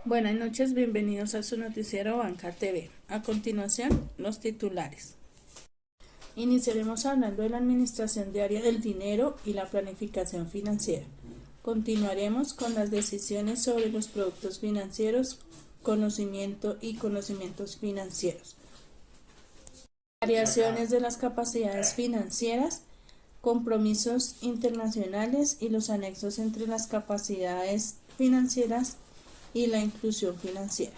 Buenas noches, bienvenidos a su noticiero Banca TV. A continuación, los titulares. Iniciaremos hablando de la administración diaria del dinero y la planificación financiera. Continuaremos con las decisiones sobre los productos financieros, conocimiento y conocimientos financieros. Variaciones de las capacidades financieras, compromisos internacionales y los anexos entre las capacidades financieras y la inclusión financiera.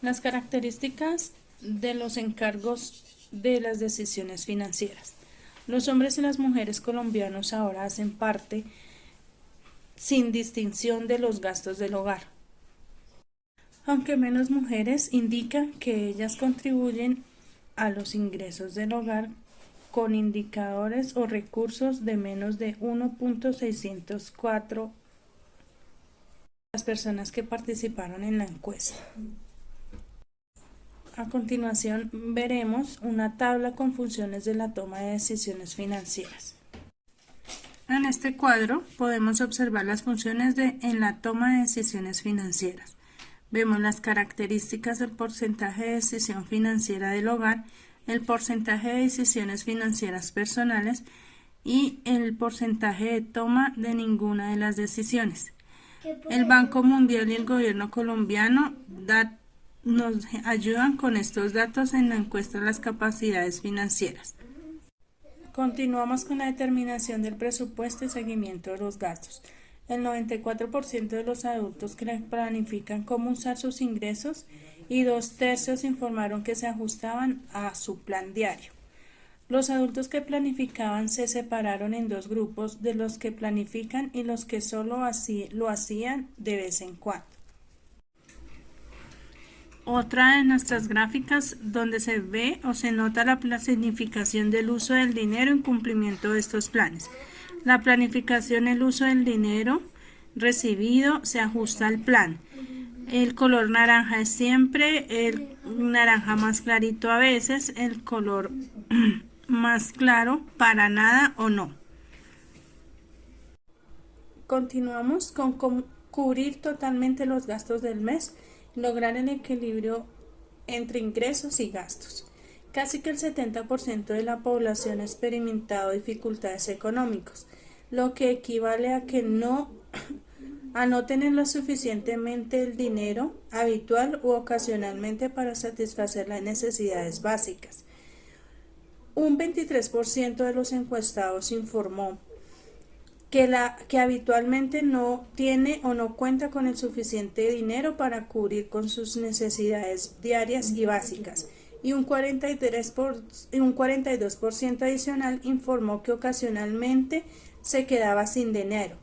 Las características de los encargos de las decisiones financieras. Los hombres y las mujeres colombianos ahora hacen parte sin distinción de los gastos del hogar. Aunque menos mujeres, indican que ellas contribuyen a los ingresos del hogar con indicadores o recursos de menos de 1.604 las personas que participaron en la encuesta. A continuación veremos una tabla con funciones de la toma de decisiones financieras. En este cuadro podemos observar las funciones en la toma de decisiones financieras. Vemos las características del porcentaje de decisión financiera del hogar, el porcentaje de decisiones financieras personales y el porcentaje de toma de ninguna de las decisiones. El Banco Mundial y el gobierno colombiano nos ayudan con estos datos en la encuesta de las capacidades financieras. Continuamos con la determinación del presupuesto y seguimiento de los gastos. El 94% de los adultos que planifican cómo usar sus ingresos y 2/3 informaron que se ajustaban a su plan diario. Los adultos que planificaban se separaron en dos grupos, de los que planifican y los que solo lo hacían de vez en cuando. Otra de nuestras gráficas donde se ve o se nota la planificación del uso del dinero en cumplimiento de estos planes. La planificación, el uso del dinero recibido se ajusta al plan. El color naranja es siempre, el naranja más clarito a veces, el color más claro para nada o no. Continuamos con cubrir totalmente los gastos del mes, lograr el equilibrio entre ingresos y gastos. Casi que el 70% de la población ha experimentado dificultades económicas, lo que equivale a que no tener lo suficientemente el dinero habitual u ocasionalmente para satisfacer las necesidades básicas. Un 23% de los encuestados informó que habitualmente no tiene o no cuenta con el suficiente dinero para cubrir con sus necesidades diarias y básicas, y un 42% adicional informó que ocasionalmente se quedaba sin dinero.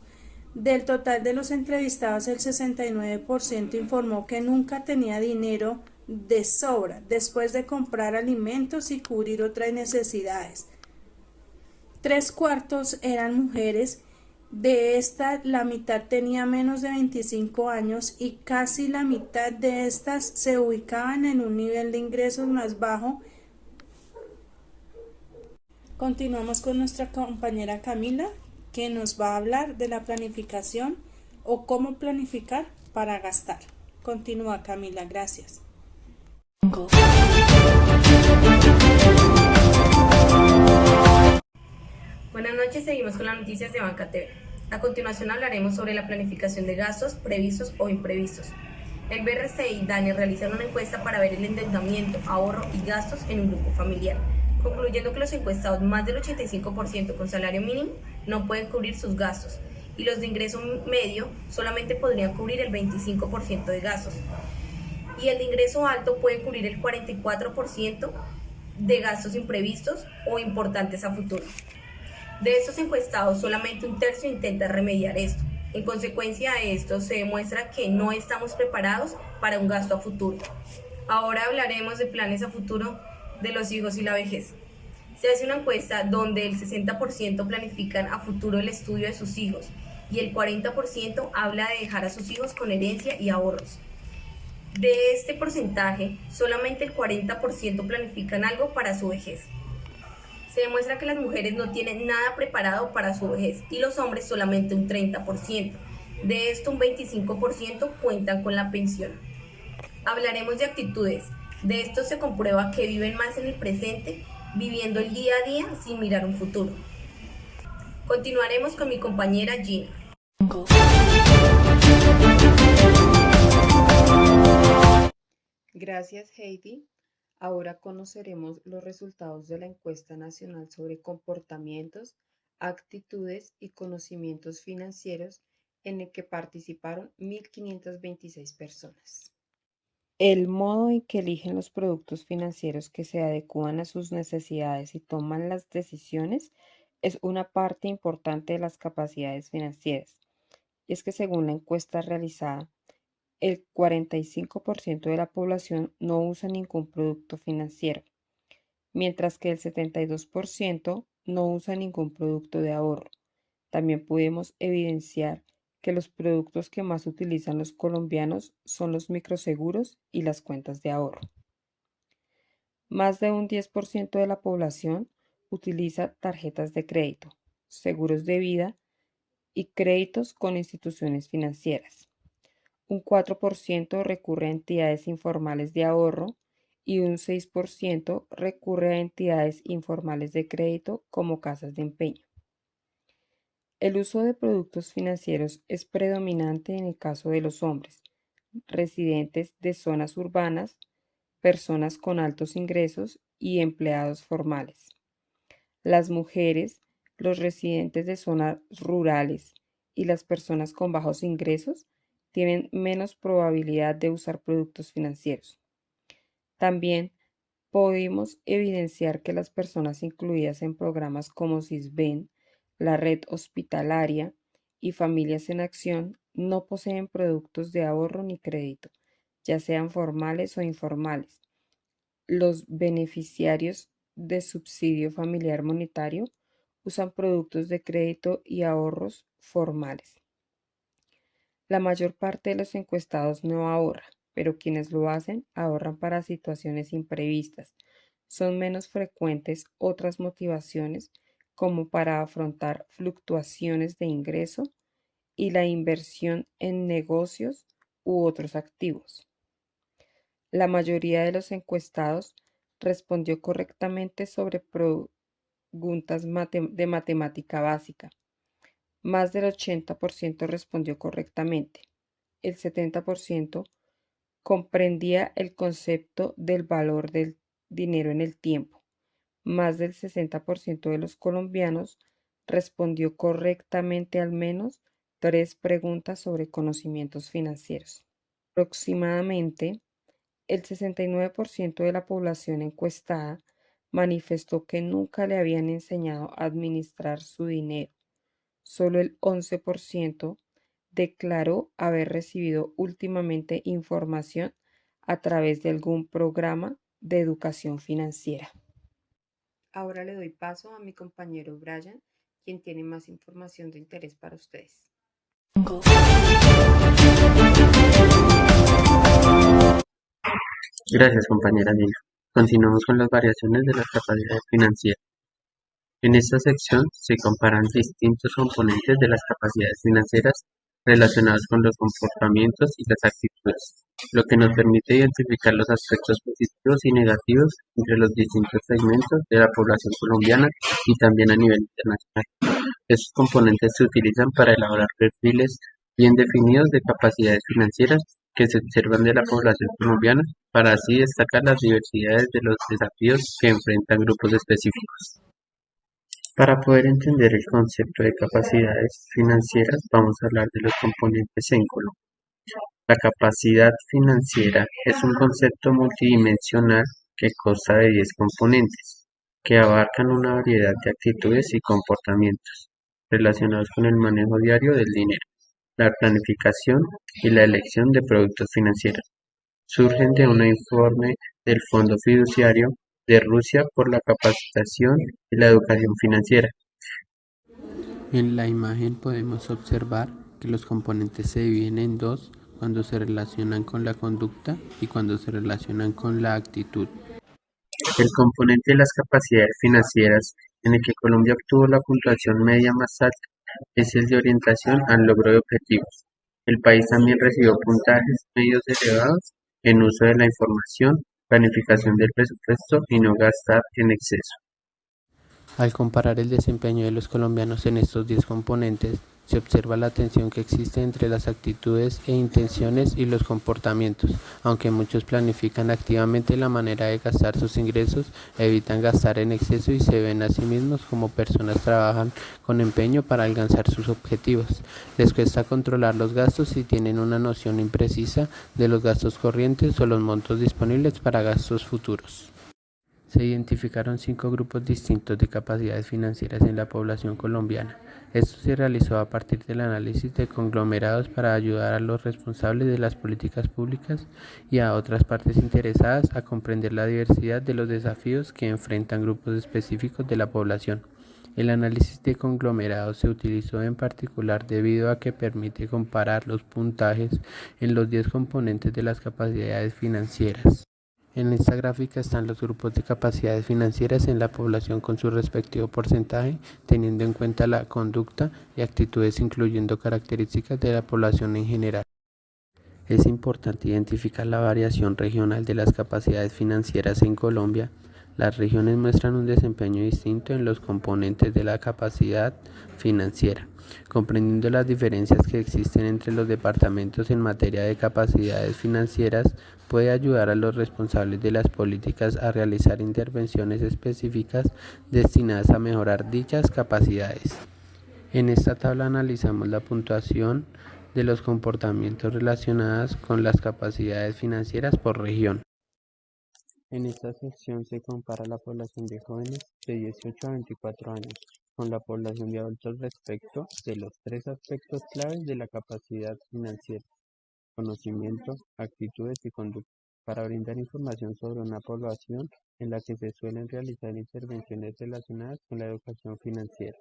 Del total de los entrevistados, el 69% informó que nunca tenía dinero de sobra después de comprar alimentos y cubrir otras necesidades. 3/4 eran mujeres. De esta, la mitad tenía menos de 25 años y casi la mitad de estas se ubicaban en un nivel de ingresos más bajo. Continuamos con nuestra compañera Camila, que nos va a hablar de la planificación o cómo planificar para gastar. Continúa, Camila, gracias. Buenas noches, seguimos con las noticias de Banca TV. A continuación hablaremos sobre la planificación de gastos previstos o imprevistos. El BRC y DANE realizaron una encuesta para ver el endeudamiento, ahorro y gastos en un grupo familiar, concluyendo que los encuestados, más del 85% con salario mínimo, no pueden cubrir sus gastos, y los de ingreso medio solamente podrían cubrir el 25% de gastos, y el de ingreso alto puede cubrir el 44% de gastos imprevistos o importantes a futuro. De estos encuestados, solamente 1/3 intenta remediar esto. En consecuencia de esto, se demuestra que no estamos preparados para un gasto a futuro. Ahora hablaremos de planes a futuro de los hijos y la vejez. Se hace una encuesta donde el 60% planifican a futuro el estudio de sus hijos y el 40% habla de dejar a sus hijos con herencia y ahorros. De este porcentaje, solamente el 40% planifican algo para su vejez. Se demuestra que las mujeres no tienen nada preparado para su vejez y los hombres solamente un 30%. De esto, un 25% cuentan con la pensión. Hablaremos de actitudes. De esto se comprueba que viven más en el presente, viviendo el día a día sin mirar un futuro. Continuaremos con mi compañera Gina. Gracias, Heidi. Ahora conoceremos los resultados de la encuesta nacional sobre comportamientos, actitudes y conocimientos financieros en el que participaron 1.526 personas. El modo en que eligen los productos financieros que se adecúan a sus necesidades y toman las decisiones es una parte importante de las capacidades financieras. Y es que según la encuesta realizada, el 45% de la población no usa ningún producto financiero, mientras que el 72% no usa ningún producto de ahorro. También podemos evidenciar que los productos que más utilizan los colombianos son los microseguros y las cuentas de ahorro. Más de un 10% de la población utiliza tarjetas de crédito, seguros de vida y créditos con instituciones financieras. Un 4% recurre a entidades informales de ahorro y un 6% recurre a entidades informales de crédito como casas de empeño. El uso de productos financieros es predominante en el caso de los hombres, residentes de zonas urbanas, personas con altos ingresos y empleados formales. Las mujeres, los residentes de zonas rurales y las personas con bajos ingresos tienen menos probabilidad de usar productos financieros. También podemos evidenciar que las personas incluidas en programas como Sisbén, la Red Hospitalaria y Familias en Acción no poseen productos de ahorro ni crédito, ya sean formales o informales. Los beneficiarios de subsidio familiar monetario usan productos de crédito y ahorros formales. La mayor parte de los encuestados no ahorra, pero quienes lo hacen ahorran para situaciones imprevistas. Son menos frecuentes otras motivaciones como para afrontar fluctuaciones de ingreso y la inversión en negocios u otros activos. La mayoría de los encuestados respondió correctamente sobre preguntas de matemática básica. Más del 80% respondió correctamente. El 70% comprendía el concepto del valor del dinero en el tiempo. Más del 60% de los colombianos respondió correctamente al menos 3 preguntas sobre conocimientos financieros. Aproximadamente el 69% de la población encuestada manifestó que nunca le habían enseñado a administrar su dinero. Solo el 11% declaró haber recibido últimamente información a través de algún programa de educación financiera. Ahora le doy paso a mi compañero Brian, quien tiene más información de interés para ustedes. Gracias, compañera Nina. Continuamos con las variaciones de las capacidades financieras. En esta sección se comparan distintos componentes de las capacidades financieras relacionados con los comportamientos y las actitudes, lo que nos permite identificar los aspectos positivos y negativos entre los distintos segmentos de la población colombiana y también a nivel internacional. Estos componentes se utilizan para elaborar perfiles bien definidos de capacidades financieras que se observan de la población colombiana para así destacar las diversidades de los desafíos que enfrentan grupos específicos. Para poder entender el concepto de capacidades financieras, vamos a hablar de los componentes en Colombia. La capacidad financiera es un concepto multidimensional que consta de 10 componentes, que abarcan una variedad de actitudes y comportamientos relacionados con el manejo diario del dinero, la planificación y la elección de productos financieros. Surgen de un informe del Fondo Fiduciario de Rusia por la capacitación y la educación financiera. En la imagen podemos observar que los componentes se dividen en dos cuando se relacionan con la conducta y cuando se relacionan con la actitud. El componente de las capacidades financieras en el que Colombia obtuvo la puntuación media más alta es el de orientación al logro de objetivos. El país también recibió puntajes medios elevados en uso de la información, planificación del presupuesto y no gastar en exceso. Al comparar el desempeño de los colombianos en estos 10 componentes, se observa la tensión que existe entre las actitudes e intenciones y los comportamientos. Aunque muchos planifican activamente la manera de gastar sus ingresos, evitan gastar en exceso y se ven a sí mismos como personas que trabajan con empeño para alcanzar sus objetivos. Les cuesta controlar los gastos y tienen una noción imprecisa de los gastos corrientes o los montos disponibles para gastos futuros. Se identificaron 5 grupos distintos de capacidades financieras en la población colombiana. Esto se realizó a partir del análisis de conglomerados para ayudar a los responsables de las políticas públicas y a otras partes interesadas a comprender la diversidad de los desafíos que enfrentan grupos específicos de la población. El análisis de conglomerados se utilizó en particular debido a que permite comparar los puntajes en los 10 componentes de las capacidades financieras. En esta gráfica están los grupos de capacidades financieras en la población con su respectivo porcentaje, teniendo en cuenta la conducta y actitudes incluyendo características de la población en general. Es importante identificar la variación regional de las capacidades financieras en Colombia. Las regiones muestran un desempeño distinto en los componentes de la capacidad financiera. Comprendiendo las diferencias que existen entre los departamentos en materia de capacidades financieras, puede ayudar a los responsables de las políticas a realizar intervenciones específicas destinadas a mejorar dichas capacidades. En esta tabla analizamos la puntuación de los comportamientos relacionados con las capacidades financieras por región. En esta sección se compara la población de jóvenes de 18 a 24 años con la población de adultos respecto de los 3 aspectos claves de la capacidad financiera: conocimiento, actitudes y conducta, para brindar información sobre una población en la que se suelen realizar intervenciones relacionadas con la educación financiera.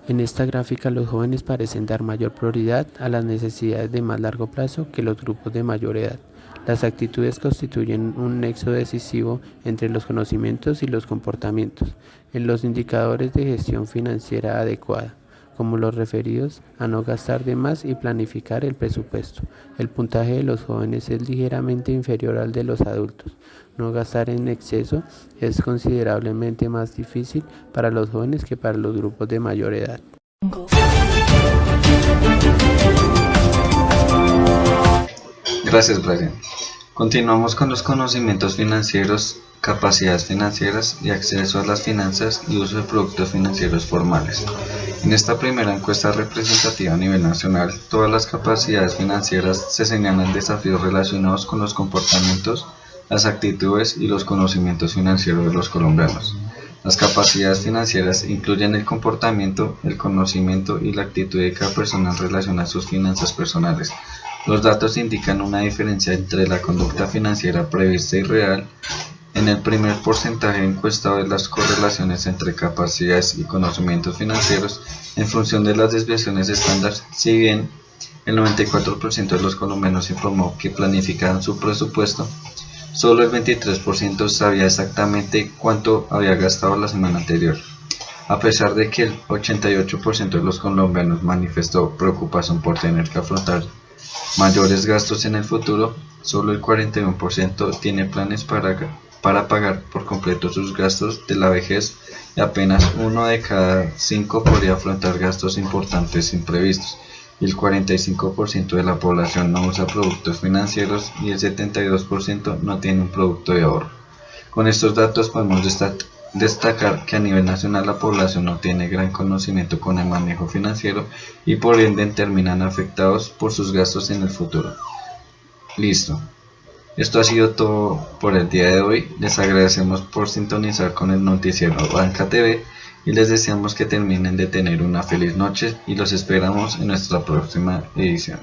En esta gráfica los jóvenes parecen dar mayor prioridad a las necesidades de más largo plazo que los grupos de mayor edad. Las actitudes constituyen un nexo decisivo entre los conocimientos y los comportamientos en los indicadores de gestión financiera adecuada, como los referidos a no gastar de más y planificar el presupuesto. El puntaje de los jóvenes es ligeramente inferior al de los adultos. No gastar en exceso es considerablemente más difícil para los jóvenes que para los grupos de mayor edad. Gracias, Brian. Continuamos con los conocimientos financieros, capacidades financieras y acceso a las finanzas y uso de productos financieros formales. En esta primera encuesta representativa a nivel nacional, todas las capacidades financieras se señalan desafíos relacionados con los comportamientos, las actitudes y los conocimientos financieros de los colombianos. Las capacidades financieras incluyen el comportamiento, el conocimiento y la actitud de cada persona en relación a sus finanzas personales. Los datos indican una diferencia entre la conducta financiera prevista y real. En el primer porcentaje encuestado de las correlaciones entre capacidades y conocimientos financieros en función de las desviaciones estándar, si bien el 94% de los colombianos informó que planificaban su presupuesto, solo el 23% sabía exactamente cuánto había gastado la semana anterior. A pesar de que el 88% de los colombianos manifestó preocupación por tener que afrontar mayores gastos en el futuro, solo el 41% tiene planes para pagar por completo sus gastos de la vejez y apenas 1 de cada 5 podría afrontar gastos importantes imprevistos. El 45% de la población no usa productos financieros y el 72% no tiene un producto de ahorro. Con estos datos podemos destacar que a nivel nacional la población no tiene gran conocimiento con el manejo financiero y por ende terminan afectados por sus gastos en el futuro. Listo. Esto ha sido todo por el día de hoy. Les agradecemos por sintonizar con el noticiero Banca TV y les deseamos que terminen de tener una feliz noche y los esperamos en nuestra próxima edición.